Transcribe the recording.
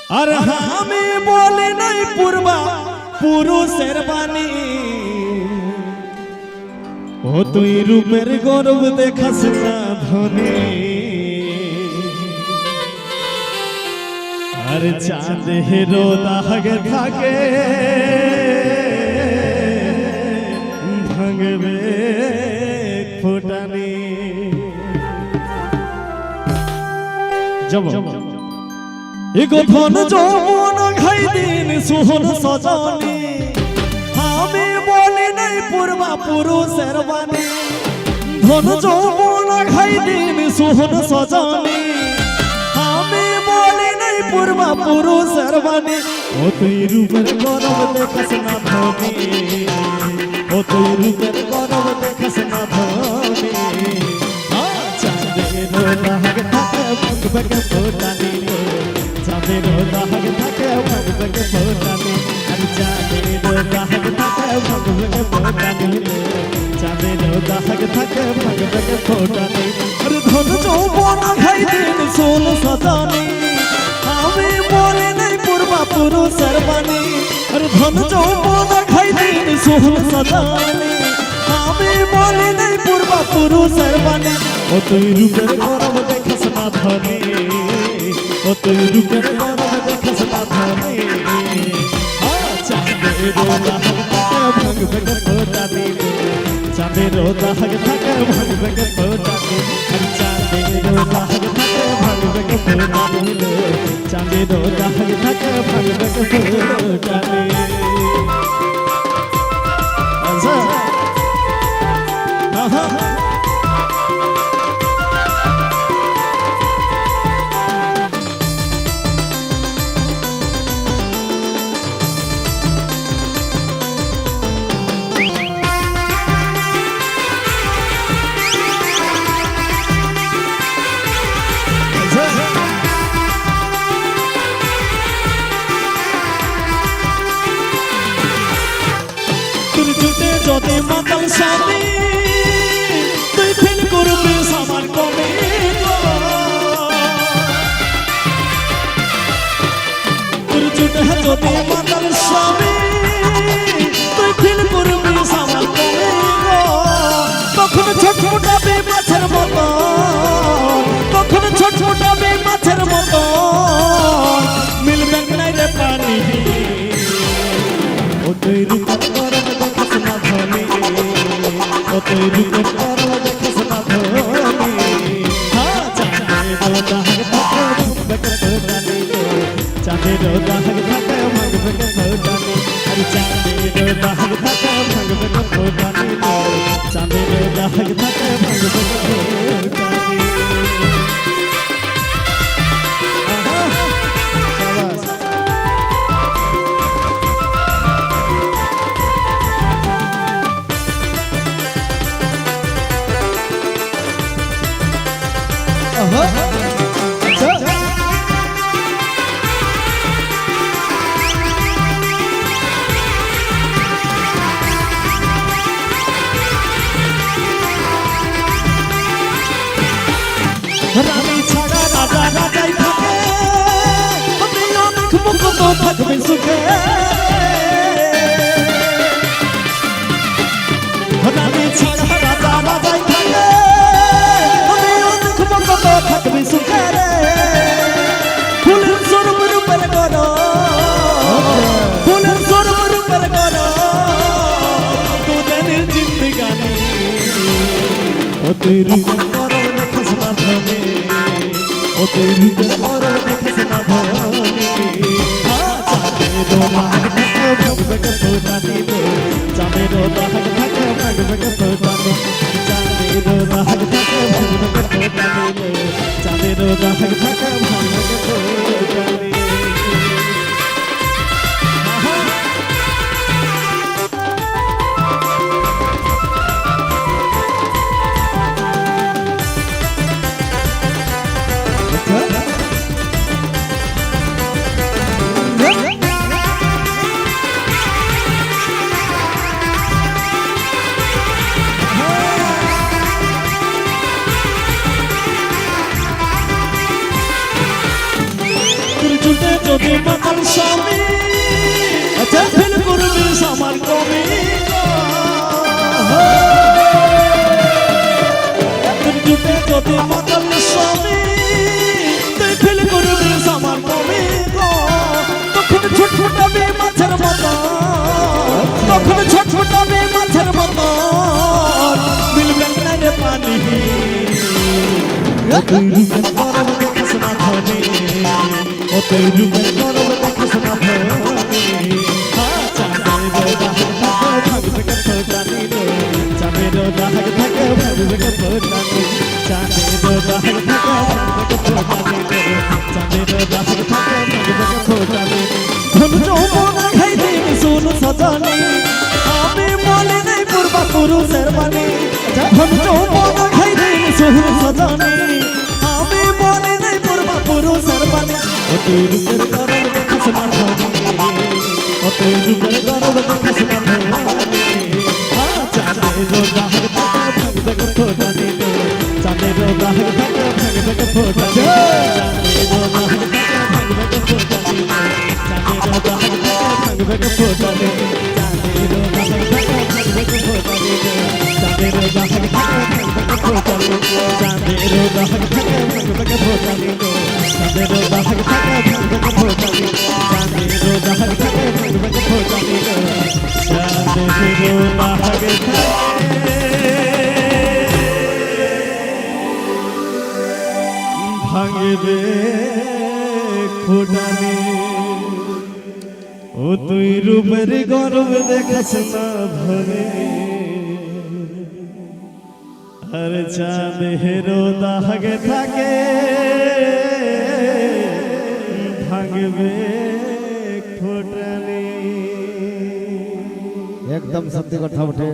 আর আমি বলি নাই পূর্বা পুরুষের বাণী ও তুই রূপের গর্ব দেখাস না ধনে আর চাঁদের দাগ থাকে ভাঙবে ফোটানি যাব এগো ধন যৌবন ঘাই দিন সুহন সজনী আমি বলি নাই পূর্বা পুরুষের বাণী ধন যৌবন ঘাই দিন সুহন সজনী আমি বলি নাই পূর্বা পুরুষের বাণী ও তুই রূপের গরব দেখাস না ধনী ও তুই রূপের গরব দেখাস না ধনী চাঁদের দাগ থাকে ভাঙবে ফোটানি চাঁদের দাগ থাকে ভাঙবে ফোটানি আর চাঁদের দাগ থাকে ভাঙবে ফোটানি চাঁদের দাগ থাকে ভাঙবে ফোটানি আর ধন যৌবন ঘাই দিন সোল সজনী আমি বলি নাই পূর্বা পুরুষের বাণী আর ধন যৌবন ঘাই দিন সোল সজনী আমি বলি নাই পূর্বা পুরুষের বাণী ও তুই রূপের গরব দেখাস না ধনী ও তুই রূপের গরব দেখাস না ধনী চাঁদের দাগ থাকে ভাঙবে ফোটানি চাঁদের দাগ থাকে ভাঙবে ফোটানি আর চাঁদের দাগ থাকে ভাঙবে ফোটানি চাঁদের দাগ থাকে ভাঙবে ফোটানি আচ্ছা যদি মাতাল স্বামী তুই ফিল করবি সামান কমে তোর চুটে যদি মাতাল স্বামী তুই ফিল করবি সামান কমে তখন ছটফটাবি মাছের মতো তখন ছটফটাবি মাছের মতো মিলবে নাই রে পানি ও তুই রূপের গরব দেখাস না ধনী ও তুই রূপের গরব দেখাস না ধনী চাঁদের দাগ থাকে ভাঙবে ফোটানি চাঁদের দাগ থাকে ভাঙবে ফোটানি আর চাঁদের দাগ থাকে ভাঙবে ফোটানি চাঁদের দাগ থাকে ভাঙবে ফোটানি রানী ছাড়া রাজা রাজাই থাকে আমি অনেক মুক্ত থাকবে সুখে রানী ছাড়া রাজা রাজাই থাকে আমি অনেক মুক্ত থাকবে সুখে ফুলের স্বরূপ রূপের গর ফুলের স্বরূপ রূপের গর তোদের জিন্দিগানি ও তুই রূপের গর দেখাস না ধনী ও তুই রূপের গর দেখাস না ধনী চাঁদের দাগ থাকে ভাঙবে ফোটানি চাঁদের দাগ থাকে ভাঙবে ফোটানি চাঁদের দাগ থাকে ভাঙবে ফোটানি চাঁদের দাগ থাকে ভাঙবে ফোটানি যদি মাতাল স্বামী আচ্ছা ফিল করবি আমার কমি জুটে যদি মাতাল স্বামী তুই ফিল করবি আমার কমি তখন ছুটছুটাবি মাছের মতো তখন ছুটছুটাবি মাছের মতো মিলবে না রে পানি তুই রূপের গরম দেখিস না ধনী ও তুই রূপের গরম দেখিস না ধনী চাঁদের দাগ থাকে ভাঙবে কে ফোটানি চাঁদের দাগ থাকে ভাঙবে কে ফোটানি চাঁদের দাগ থাকে ভাঙবে কে ফোটানি ধন যৌবন খাই দিন শুন সজনী আমি বলি নাই পূর্বা পুরুষের বাণী ধন যৌবন খাই দিন শুন সজনী আমি বলি নাই পূর্বা পুরুষের বাণী ও তুই রূপের গরম দেখিস না ধনী ও তুই রূপের গরম দেখিস না ধনী চাঁদের দাগ থাকে ভাঙবে কে ফোটানি চাঁদের দাগ থাকে ভাঙবে কে ফোটানি চাঁদের দাগ থাকে ভাঙবে কে ফোটানি চাঁদের দাগ থাকে ভাঙবে কে ফোটানি চাঁদের দাগ থাকে ভাঙবে কে ফোটানি চাঁদের দাগ থাকে ভাঙবে কে ফোটানি চাঁদের দাগ থাকে ভাঙবে কে ফোটানি চাঁদের দাগ থাকে ভাঙবে কে ফোটানি চাঁদের দাগ থাকে ভাঙবে কে ফোটানি চাঁদের দাগ থাকে ভাঙবে ফোটানি ও তুই রূপের গরব দেখাস না ধরে আর চাঁদের দাগে থাকে ভাঙবে ফোটানি एकदम सत्य কথা বটে।